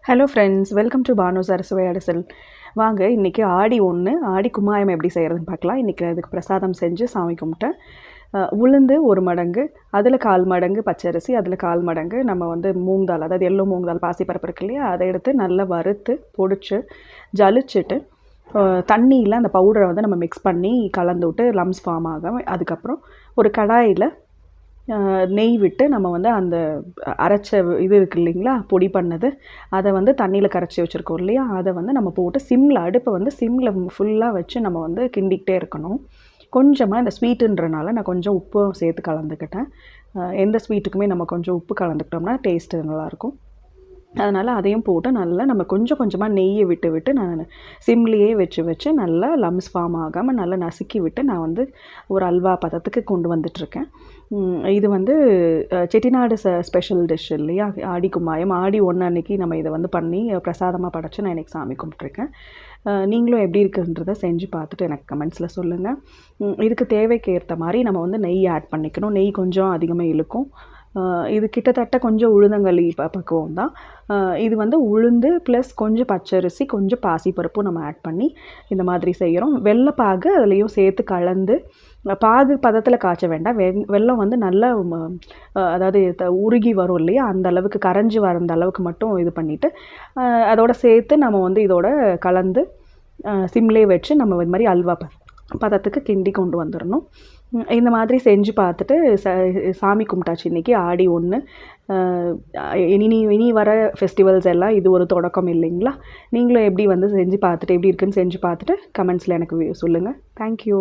Hello friends, welcome to Banu's அரசுவை அடிசல். வாங்க இன்றைக்கி ஆடி 1 ஆடி கும்மாயம் எப்படி செய்கிறதுன்னு பார்க்கலாம். இன்றைக்கி அதுக்கு பிரசாதம் செஞ்சு சாமி கும்பிட்டேன். உளுந்து 1 மடங்கு, அதில் 1/4 மடங்கு பச்சரிசி, அதில் 1/4 மடங்கு நம்ம வந்து மூங் தால், அதாவது எள்ளு மூங் தால் பாசிப்பருப்பு இருக்கு இல்லையா, அதை எடுத்து நல்லா வறுத்து பொடிச்சு ஜலிச்சுட்டு தண்ணியில் அந்த பவுடரை வந்து நம்ம மிக்ஸ் பண்ணி கலந்து விட்டு லம்ஸ் ஃபார்ம் ஆகும். அதுக்கப்புறம் ஒரு கடாயில் நெய் விட்டு நம்ம வந்து அந்த அரைச்ச இது இருக்குது இல்லைங்களா, பொடி பண்ணது, அதை வந்து தண்ணியில் கரைச்சி வச்சுருக்கோம் இல்லையா, அதை வந்து நம்ம போட்டு அடுப்பை வந்து சிம்மில் ஃபுல்லாக வச்சு நம்ம வந்து கிண்டிக்கிட்டே இருக்கணும். கொஞ்சமாக இந்த ஸ்வீட்டுன்றனால நான் கொஞ்சம் உப்பும் சேர்த்து கலந்துக்கிட்டேன். எந்த ஸ்வீட்டுக்குமே நம்ம கொஞ்சம் உப்பு கலந்துக்கிட்டோம்னா டேஸ்ட்டு நல்லாயிருக்கும். அதனால் அதையும் போட்டு நல்லா நம்ம கொஞ்சம் கொஞ்சமாக நெய்யை விட்டு நான் சிம்லேயே வச்சு நல்லா லம்ஸ் ஃபார்ம் ஆகாமல் நல்லா நசுக்கி விட்டு நான் வந்து ஒரு அல்வா பதத்துக்கு கொண்டு வந்துட்டுருக்கேன். இது வந்து செட்டிநாடு ஸ்பெஷல் டிஷ் இல்லையா, ஆடி கும்மாயம். ஆடி 1 அன்னைக்கு நம்ம இதை வந்து பண்ணி பிரசாதமாக படைச்சு நான் இன்றைக்கி சாமி கும்பிட்ருக்கேன். நீங்களும் எப்படி இருக்குன்றதை செஞ்சு பார்த்துட்டு எனக்கு கமெண்ட்ஸில் சொல்லுங்கள். இதுக்கு தேவைக்கு ஏற்ற மாதிரி நம்ம வந்து நெய் ஆட் பண்ணிக்கணும். நெய் கொஞ்சம் அதிகமாக இழுக்கும். இது கிட்டத்தட்ட கொஞ்சம் உளுந்தங்களி பக்குவம் தான். இது வந்து உளுந்து ப்ளஸ் கொஞ்சம் பச்சரிசி, கொஞ்சம் பாசிப்பருப்பும் நம்ம ஆட் பண்ணி இந்த மாதிரி செய்கிறோம். வெள்ளைப்பாகு அதுலேயும் சேர்த்து கலந்து, பாகு பதத்தில் காய்ச்ச வேண்டாம். வெல்லம் வந்து நல்லா அதாவது உருகி வரும் இல்லையா, அந்த அளவுக்கு கரைஞ்சி வர அந்த அளவுக்கு மட்டும் இது பண்ணிவிட்டு அதோடு சேர்த்து நம்ம வந்து இதோட கலந்து சிம்லே வச்சு நம்ம இது மாதிரி அல்வா பதத்துக்கு கிண்டி கொண்டு வந்துடணும். இந்த மாதிரி செஞ்சு பார்த்துட்டு சாமி கும்பிட்டாச்சு இன்றைக்கி ஆடி 1. இனி வர ஃபெஸ்டிவல்ஸ் எல்லாம் இது ஒரு தொடக்கம் இல்லைங்களா. நீங்களும் எப்படி வந்து செஞ்சு பார்த்துட்டு எப்படி இருக்குன்னு செஞ்சு பார்த்துட்டு கமெண்ட்ஸில் எனக்கு சொல்லுங்கள். தேங்க்யூ.